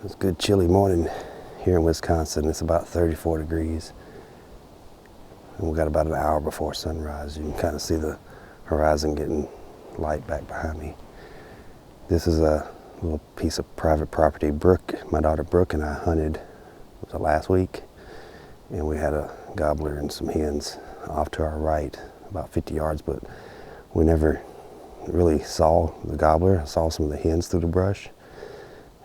It's a good chilly morning here in Wisconsin. It's about 34 degrees. And we got about an hour before sunrise. You can kind of see the horizon getting light back behind me. This is a little piece of private property. Brooke, my daughter Brooke, and I hunted, was it last week? And we had a gobbler and some hens off to our right, about 50 yards, but we never really saw the gobbler. I saw some of the hens through the brush.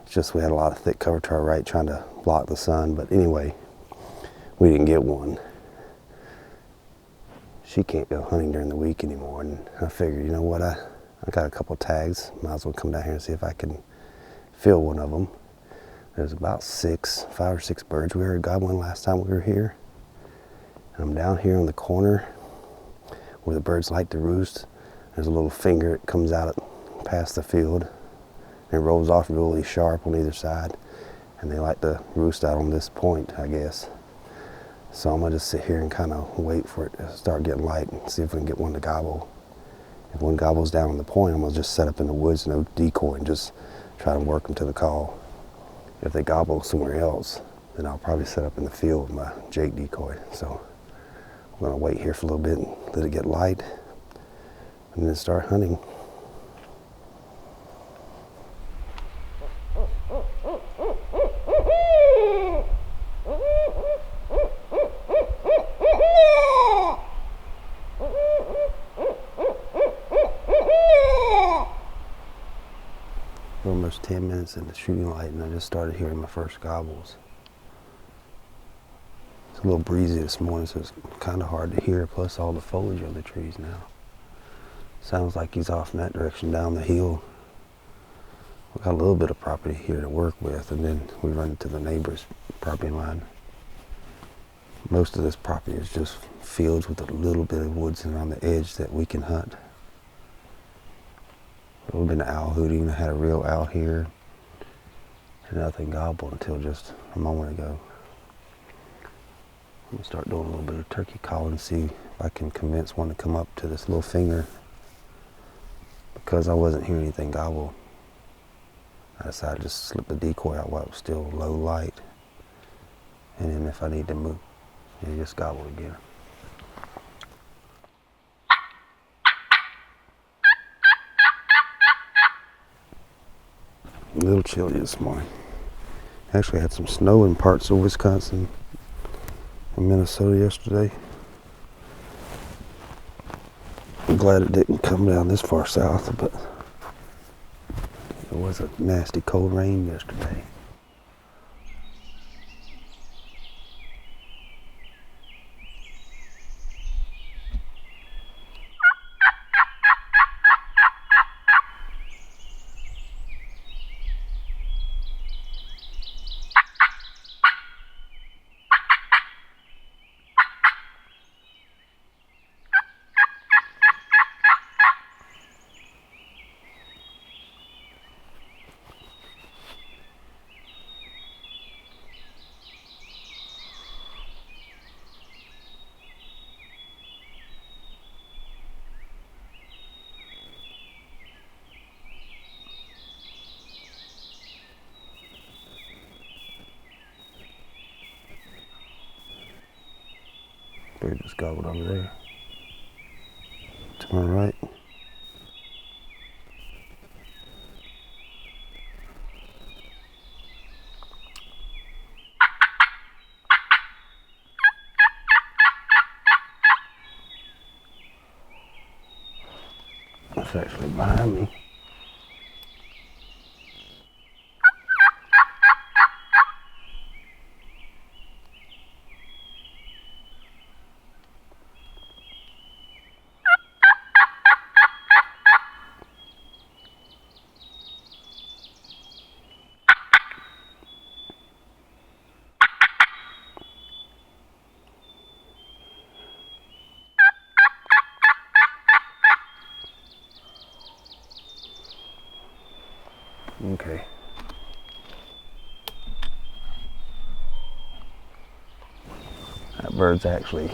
It's just we had a lot of thick cover to our right trying to block the sun, but anyway, we didn't get one. She can't go hunting during the week anymore, and I figured, you know what, I got a couple tags, might as well come down here and see if I can fill one of them. There's about 5 or 6 birds we heard gobbling last time we were here. And I'm down here on the corner where the birds like to roost. There's a little finger that comes out past the field. It rolls off really sharp on either side, and they like to roost out on this point, I guess. So I'm gonna just sit here and kind of wait for it to start getting light and see if we can get one to gobble. If one gobbles down on the point, I'm gonna just set up in the woods, no decoy, and just try to work them to the call. If they gobble somewhere else, then I'll probably set up in the field with my Jake decoy. So I'm gonna wait here for a little bit and let it get light, and then start hunting. Almost 10 minutes in the shooting light, and I just started hearing my first gobbles. It's a little breezy this morning, so it's kind of hard to hear, plus all the foliage on the trees now. Sounds like he's off in that direction down the hill. We've got a little bit of property here to work with, and then we run into the neighbor's property line. Most of this property is just fields with a little bit of woods around the edge that we can hunt. A little bit of owl hooting. I had a real owl here, and nothing gobbled until just a moment ago. I'm gonna start doing a little bit of turkey calling and see if I can convince one to come up to this little finger. Because I wasn't hearing anything gobble, I decided to just slip the decoy out while it was still low light, and then if I need to move, it just gobbled again. A little chilly this morning. Actually had some snow in parts of Wisconsin and Minnesota yesterday. I'm glad it didn't come down this far south, but it was a nasty cold rain yesterday. Bird just gobbled over there. To my right. That's actually behind me. Okay. That bird's actually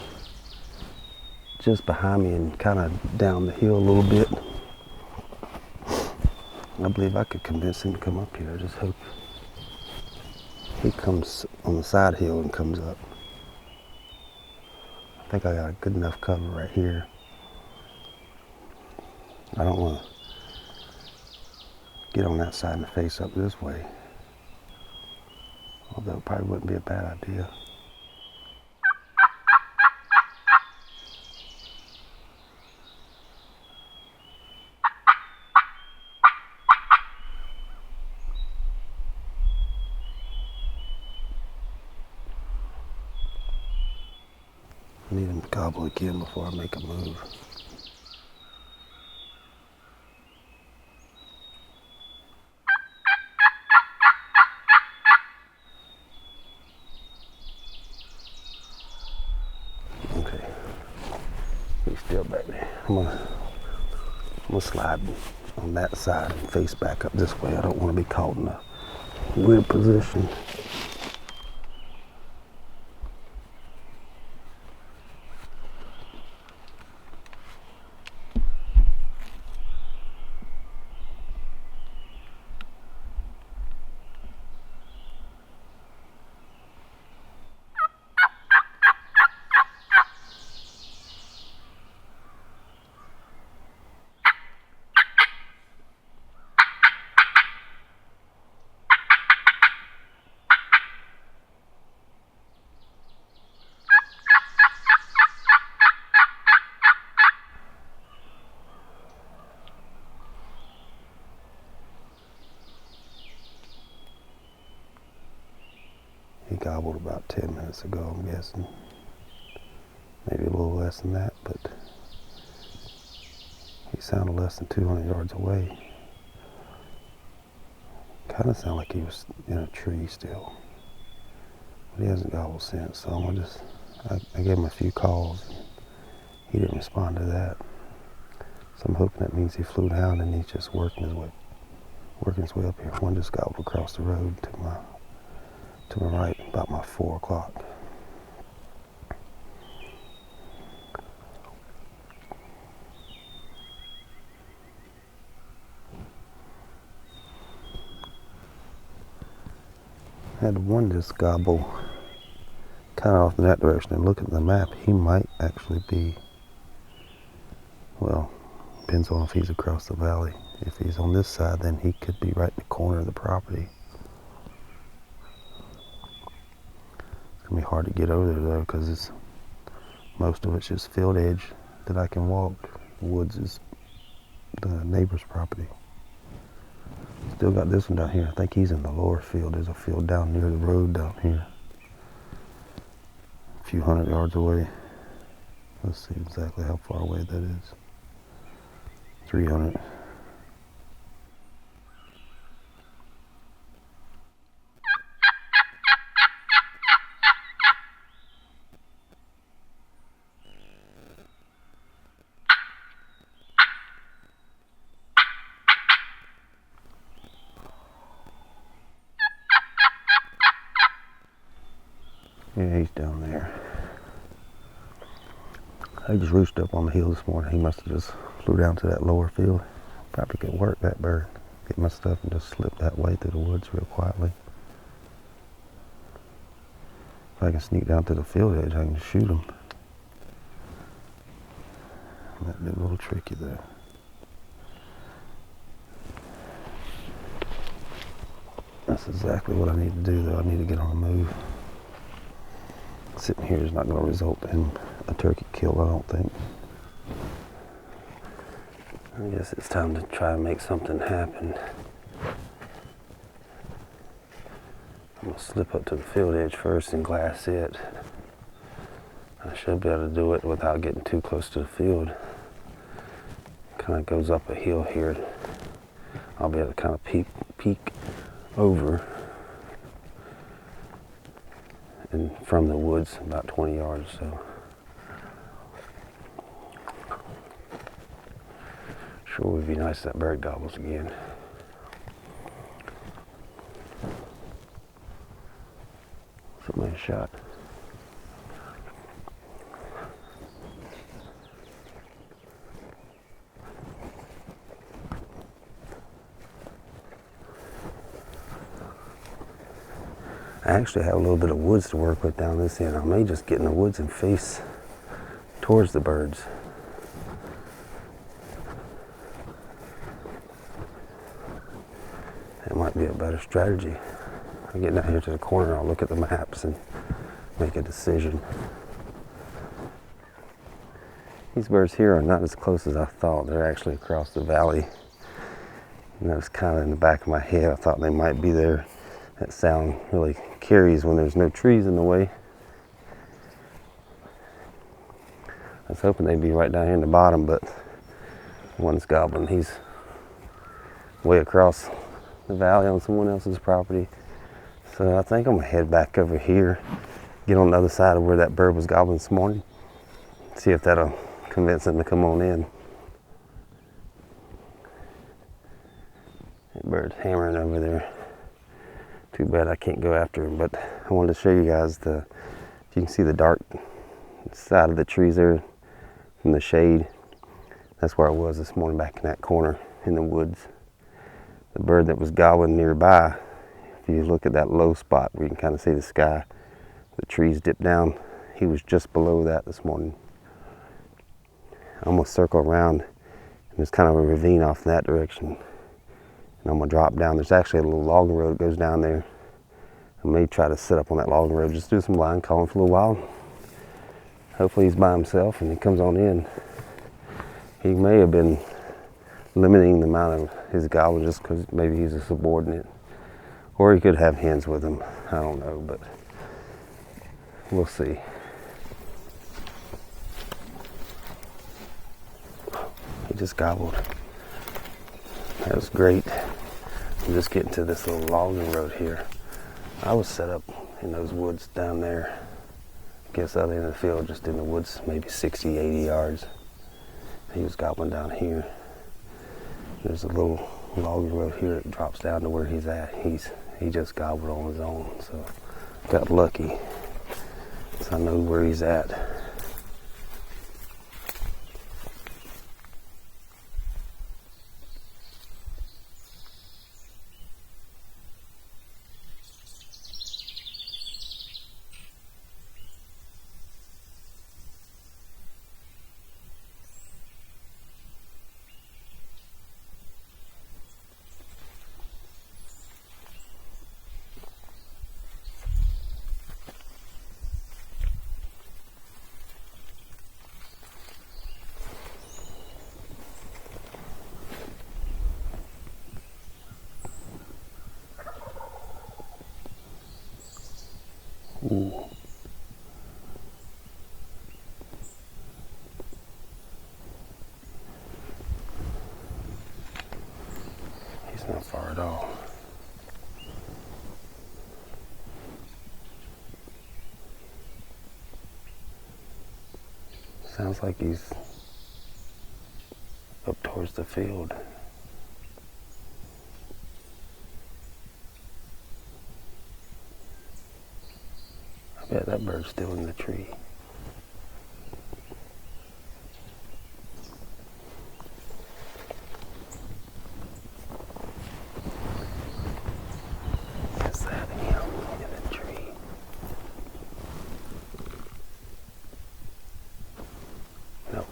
just behind me and kind of down the hill a little bit. I believe I could convince him to come up here. I just hope He comes on the side hill and comes up. I think I got a good enough cover right here. I don't want to get on that side and face up this way. Although it probably wouldn't be a bad idea. I need him to gobble again before I make a move. Okay, he's still back there. I'm gonna slide on that side and face back up this way. I don't want to be caught in a weird position. He gobbled about 10 minutes ago, I'm guessing. Maybe a little less than that, but he sounded less than 200 yards away. Kind of sounded like he was in a tree still. But he hasn't gobbled since, so I'm gonna I gave him a few calls. And he didn't respond to that. So I'm hoping that means he flew down and he's just working his way up here. One just gobbled across the road to my right, about my 4 o'clock. Had one just gobble kind of off in that direction, and look at the map, he might actually be, well, depends on if he's across the valley. If he's on this side, then he could be right in the corner of the property. It's gonna be hard to get over there though, because most of it's just field edge that I can walk. The woods is the neighbor's property. Still got this one down here. I think he's in the lower field. There's a field down near the road down here. A few hundred yards away. Let's see exactly how far away that is. 300. Yeah, he's down there. I just roosted up on the hill this morning. He must have just flew down to that lower field. Probably could work that bird. Get my stuff and just slip that way through the woods real quietly. If I can sneak down to the field edge, I can shoot him. That bit a little tricky there. That's exactly what I need to do though. I need to get on the move. Sitting here is not going to result in a turkey kill, I don't think. I guess it's time to try and make something happen. I'm going to slip up to the field edge first and glass it. I should be able to do it without getting too close to the field. Kind of goes up a hill here. I'll be able to kind of peek over and from the woods about 20 yards or so. Sure would be nice if that bird gobbles again. Somebody shot. I I actually have a little bit of woods to work with down this end. I may just get in the woods and face towards the birds. That might be a better strategy. I'll get down here to the corner, I'll look at the maps and make a decision. These birds here are not as close as I thought. They're actually across the valley. And that was kind of in the back of my head. I thought they might be there. That sound really carries when there's no trees in the way. I was hoping they'd be right down here in the bottom, but the one that's gobbling, he's way across the valley on someone else's property. So I think I'm gonna head back over here, get on the other side of where that bird was gobbling this morning, see if that'll convince him to come on in. That bird's hammering over there. Too bad I can't go after him, but I wanted to show you guys if you can see the dark side of the trees there from the shade. That's where I was this morning, back in that corner in the woods. The bird that was gobbling nearby, if you look at that low spot where you can kind of see the sky, the trees dip down, he was just below that this morning. I'm gonna circle around, and there's kind of a ravine off in that direction. And I'm gonna drop down. There's actually a little logging road that goes down there. I may try to sit up on that logging road, just do some line calling for a little while. Hopefully he's by himself and he comes on in. He may have been limiting the amount of his gobbling just because maybe he's a subordinate. Or he could have hens with him. I don't know, but we'll see. He just gobbled. That was great. I'm just getting to this little logging road here. I was set up in those woods down there. I guess other end of the field, just in the woods, maybe 60, 80 yards. He was gobbling down here. There's a little logging road here that drops down to where he's at. He just gobbled on his own, so got lucky. So I know where he's at. Ooh. He's not far at all. Sounds like he's up towards the field. I bet that bird's still in the tree. Is that him in the tree? Nope.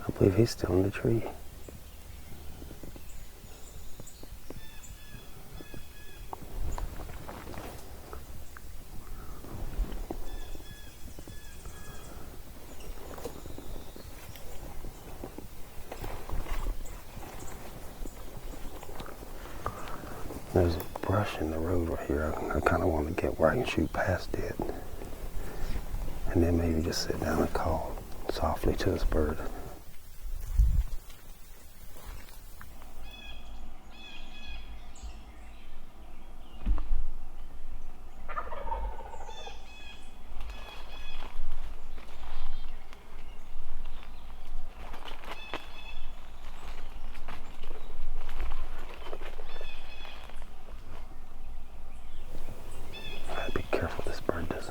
I believe he's still in the tree. There's a brush in the road right here. I kind of want to get where I can shoot past it. And then maybe just sit down and call softly to this bird.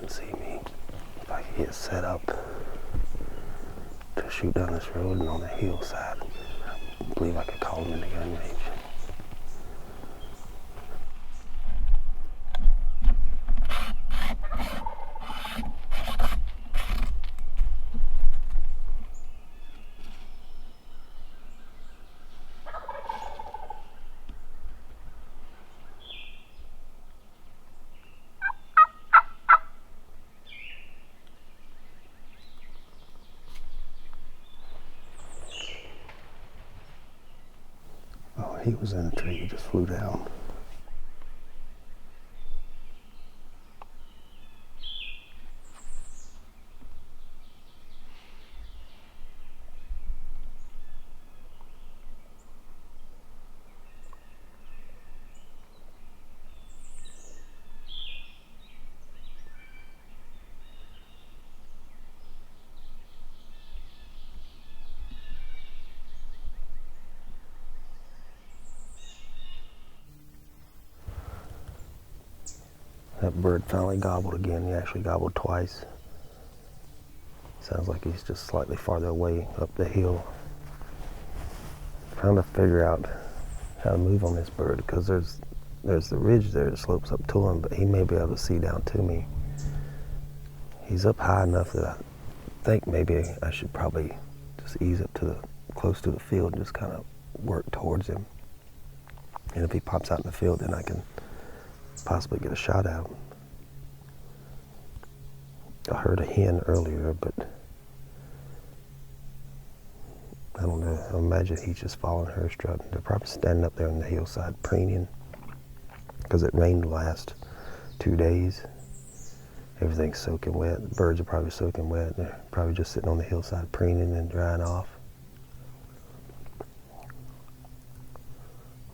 doesn't see me. If I can get set up to shoot down this road and on the hillside, I believe I could call him into gun range. He was in a tree, he just flew down. That bird finally gobbled again. He actually gobbled twice. Sounds like he's just slightly farther away up the hill. Trying to figure out how to move on this bird, because there's the ridge there that slopes up to him, but he may be able to see down to me. He's up high enough that I think maybe I should probably just ease up to close to the field and just kind of work towards him. And if he pops out in the field, then I can possibly get a shot at him. I heard a hen earlier, but I don't know. I imagine he's just following her strut. They're probably standing up there on the hillside preening, because it rained the last 2 days. Everything's soaking wet. The birds are probably soaking wet. They're probably just sitting on the hillside preening and drying off.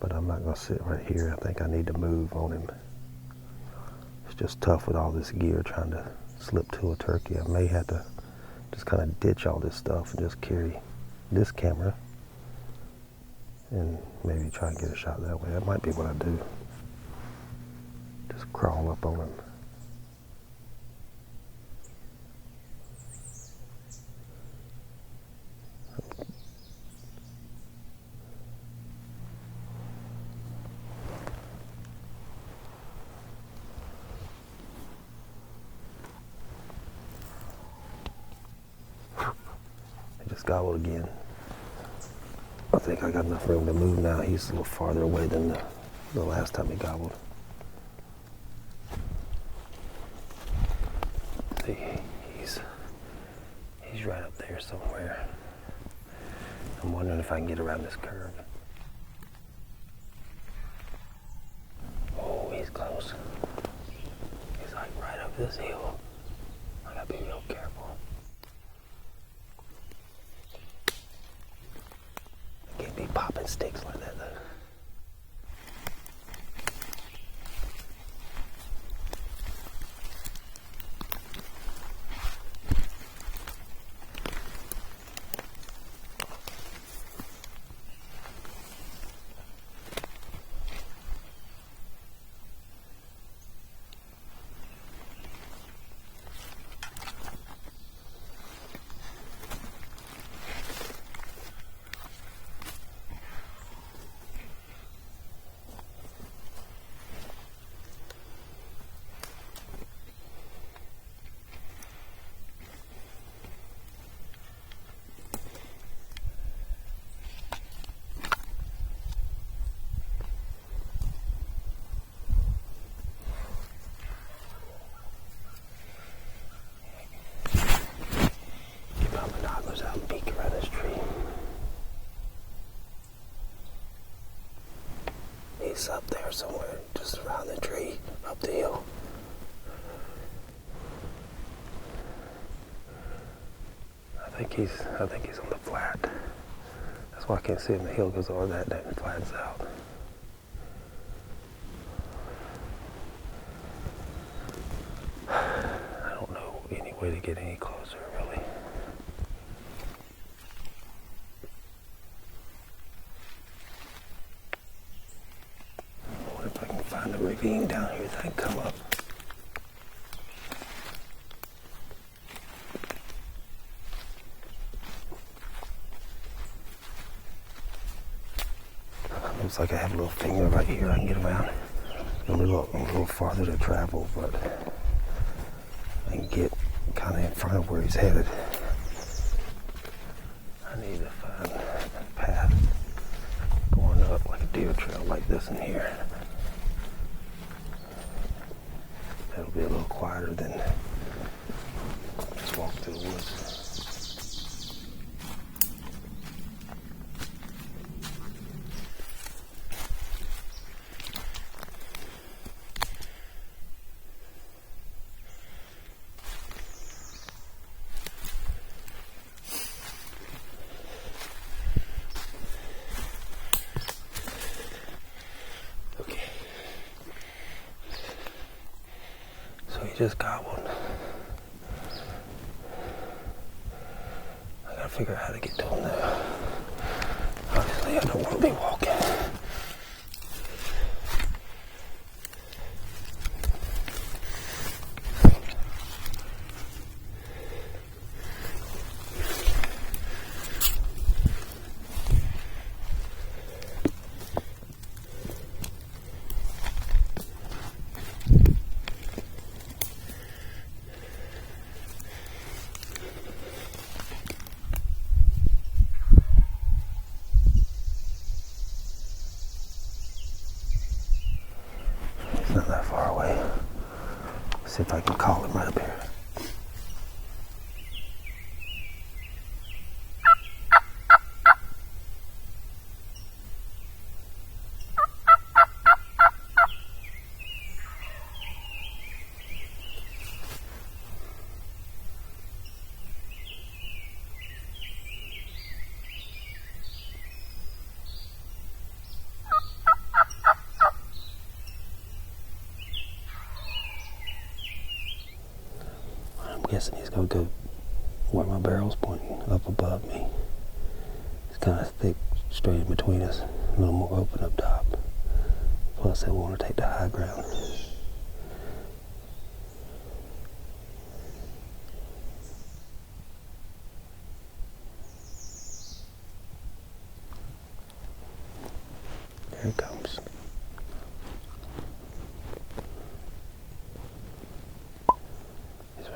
But I'm not going to sit right here. I think I need to move on him. It's just tough with all this gear trying to slip to a turkey. I may have to just kind of ditch all this stuff and just carry this camera and maybe try and get a shot that way. That might be what I do. Just crawl up on him. Gobbled again. I think I got enough room to move now. He's a little farther away than the last time he gobbled. See, he's right up there somewhere. I'm wondering if I can get around this curve. Oh, he's close. He's like right up this hill. I gotta be real careful. Can't be popping sticks like that though. Peek around this tree. He's up there somewhere, just around the tree, up the hill. I think he's on the flat. That's why I can't see him in the hill, because all that flattens out. I don't know any way to get any closer, really. Find a ravine down here that I can come up. Looks like I have a little finger right here. I can get around. A little farther to travel, but I can get kind of in front of where he's headed. I need to find a path going up like a deer trail like this in here. That'll be a little quieter than just walk through the woods. Just gobbled. I gotta figure out how to get to him now. Obviously, I don't want to be walking. Not that far away. See if I can call him right up here. I'm guessing he's going to go where my barrel's pointing, up above me. It's kind of thick, straight in between us, a little more open up top. Plus, I want to take the high ground. There he comes.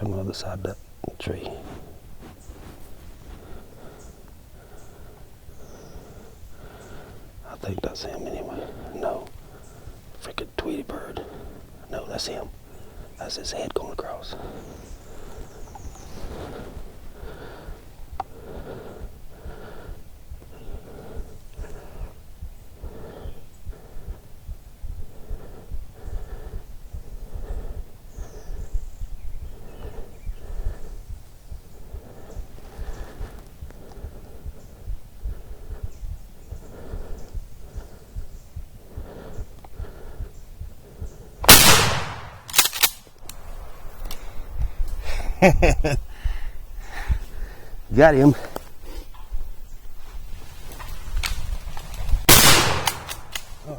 On the other side of that tree. I think that's him anyway. No. Freaking Tweety bird. No, that's him. That's his head going across. Got him. Oh.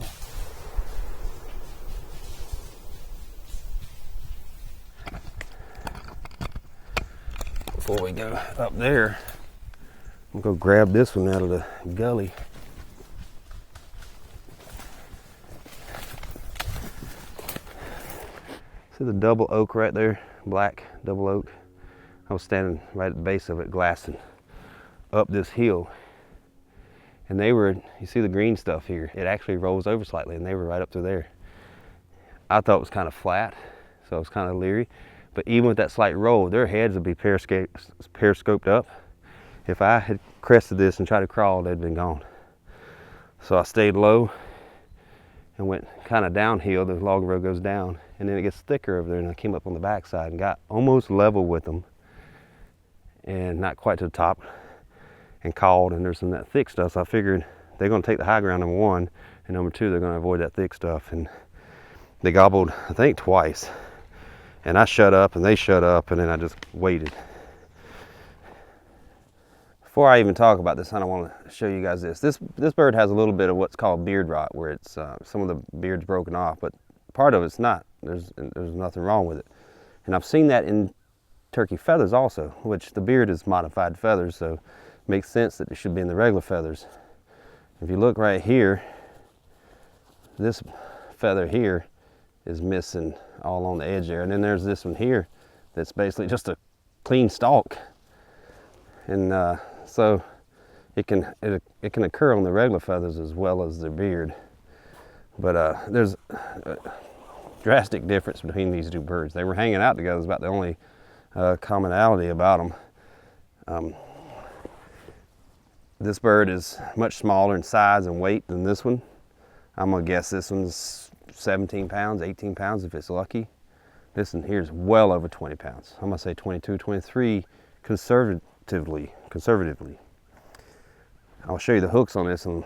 Before we go up there, I'm gonna go grab this one out of the gully. See the double oak right there? Black double oak. I was standing right at the base of it glassing up this hill, and they were, you see the green stuff here, it actually rolls over slightly, and they were right up through there. I thought it was kind of flat, so I was kind of leery, but even with that slight roll, their heads would be periscoped up. If I had crested this and tried to crawl, they'd been gone. So I stayed low and went kind of downhill. The log road goes down, and then it gets thicker over there, and I came up on the backside and got almost level with them, and not quite to the top, and called, and there's some of that thick stuff. So I figured they're going to take the high ground, number one, and number two, they're going to avoid that thick stuff. And they gobbled, I think, twice, and I shut up and they shut up, and then I just waited. Before I even talk about this, I want to show you guys this. This bird has a little bit of what's called beard rot, where it's some of the beard's broken off, but part of it's not. There's nothing wrong with it. And I've seen that in turkey feathers also, which the beard is modified feathers, so it makes sense that it should be in the regular feathers. If you look right here, this feather here is missing all on the edge there. And then there's this one here that's basically just a clean stalk. And so it can occur on the regular feathers as well as the beard. But there's a drastic difference between these two birds. They were hanging out together. It's about the only commonality about them. This bird is much smaller in size and weight than this one. I'm gonna guess this one's 17 pounds, 18 pounds if it's lucky. This one here is well over 20 pounds. I'm gonna say 22, 23 conservatively. I'll show you the hooks on this one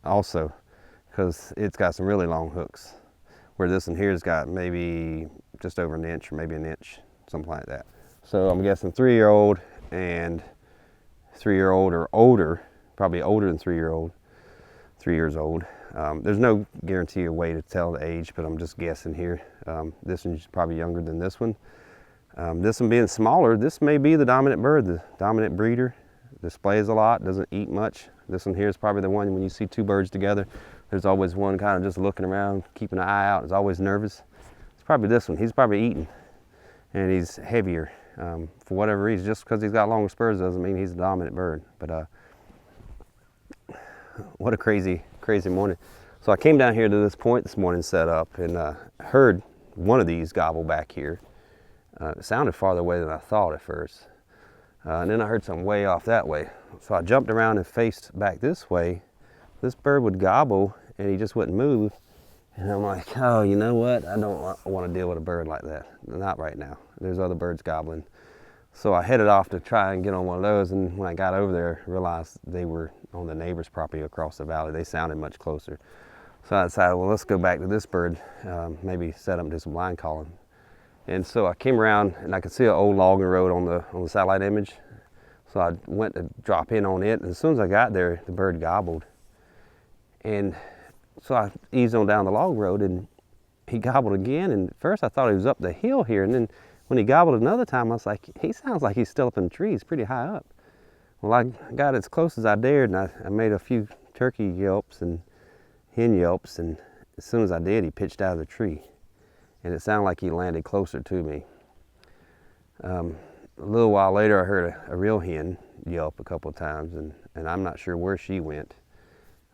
also, because it's got some really long hooks. Where this one here's got maybe just over an inch or maybe an inch, something like that. So I'm guessing 3-year-old and 3-year-old or older, probably older than 3-year-old, 3 years old. There's no guarantee or way to tell the age, but I'm just guessing here. This one's probably younger than this one. This one being smaller, this may be the dominant bird, the dominant breeder. Displays a lot, doesn't eat much. This one here is probably the one when you see two birds together, there's always one kind of just looking around, keeping an eye out, is always nervous. It's probably this one. He's probably eating, and he's heavier for whatever reason. Just because he's got longer spurs doesn't mean he's a dominant bird. But what a crazy morning. So I came down here to this point this morning, set up, and heard one of these gobble back here. It sounded farther away than I thought at first. And then I heard something way off that way. So I jumped around and faced back this way. This bird would gobble and he just wouldn't move. And I'm like, oh, you know what? I don't want to deal with a bird like that. Not right now. There's other birds gobbling. So I headed off to try and get on one of those. And when I got over there, I realized they were on the neighbor's property across the valley. They sounded much closer. So I decided, well, let's go back to this bird, maybe set up and do some line calling. And so I came around and I could see an old logging road on the satellite image. So I went to drop in on it, and as soon as I got there, the bird gobbled. And so I eased on down the log road, and he gobbled again. And at first I thought he was up the hill here, and then when he gobbled another time, I was like, he sounds like he's still up in the trees, pretty high up. Well, I got as close as I dared, and I made a few turkey yelps and hen yelps, and as soon as I did, he pitched out of the tree. And it sounded like he landed closer to me. A little while later, I heard a real hen yelp a couple of times, and I'm not sure where she went.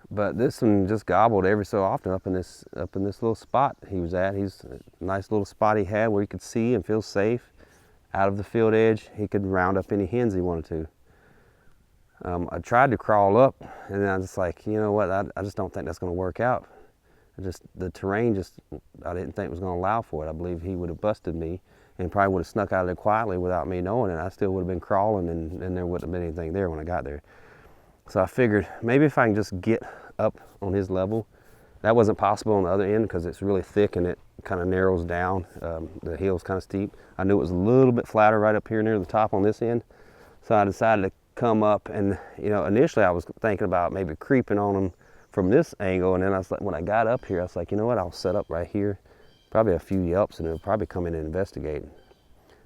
But this one just gobbled every so often up in this little spot he was at. He's a nice little spot he had where he could see and feel safe. Out of the field edge, he could round up any hens he wanted to. I tried to crawl up, and then I was just like, you know what? I just don't think that's going to work out. The terrain I didn't think was going to allow for it. I believe he would have busted me and probably would have snuck out of there quietly without me knowing it. I still would have been crawling, and there wouldn't have been anything there when I got there. So I figured maybe if I can just get up on his level. That wasn't possible on the other end because it's really thick and it kind of narrows down. The hill's kind of steep. I knew it was a little bit flatter right up here near the top on this end. So I decided to come up, and initially I was thinking about maybe creeping on him from this angle, and then I was like, when I got up here, I was like, you know what, I'll set up right here, probably a few yelps, and he'll probably come in and investigate.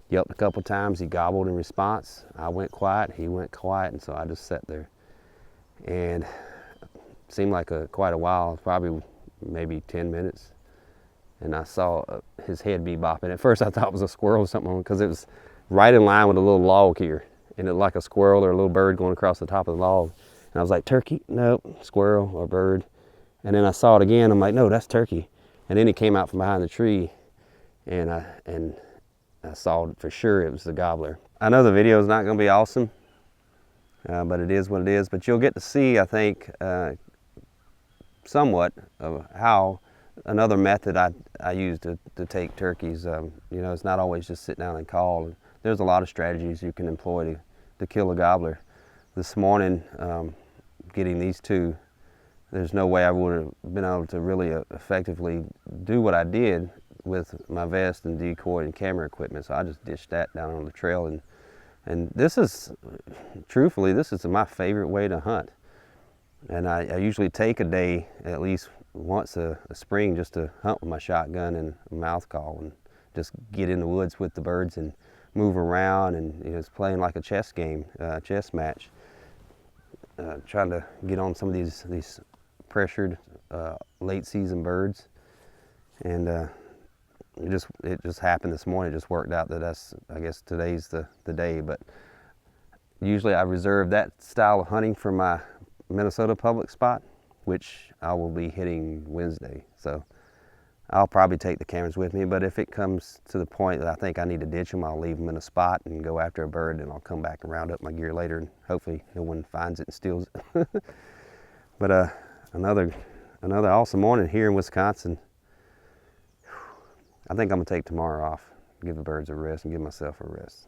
Yelped a couple times, he gobbled in response. I went quiet, he went quiet, and so I just sat there. And it seemed like quite a while, probably maybe 10 minutes, and I saw his head be bopping. At first I thought it was a squirrel or something, because it was right in line with a little log here, and it looked like a squirrel or a little bird going across the top of the log. And I was like, turkey? Nope, squirrel or bird. And then I saw it again. I'm like, no, that's turkey. And then he came out from behind the tree, and I saw for sure it was the gobbler. I know the video is not going to be awesome, but it is what it is. But you'll get to see, I think, somewhat of how another method I use to take turkeys. It's not always just sit down and call. There's a lot of strategies you can employ to kill a gobbler. This morning, getting these two, there's no way I would have been able to really effectively do what I did with my vest and decoy and camera equipment. So I just dished that down on the trail, and this is, truthfully, this is my favorite way to hunt. And I usually take a day at least once a spring just to hunt with my shotgun and a mouth call and just get in the woods with the birds and move around, and it's playing like a chess game, chess match. Trying to get on some of these pressured late season birds, and it just happened this morning. It just worked out that I guess today's the day. But usually I reserve that style of hunting for my Minnesota public spot, which I will be hitting Wednesday. So I'll probably take the cameras with me, but if it comes to the point that I think I need to ditch them, I'll leave them in a spot and go after a bird, and I'll come back and round up my gear later, and hopefully no one finds it and steals it. But another awesome morning here in Wisconsin. I think I'm gonna take tomorrow off, give the birds a rest and give myself a rest.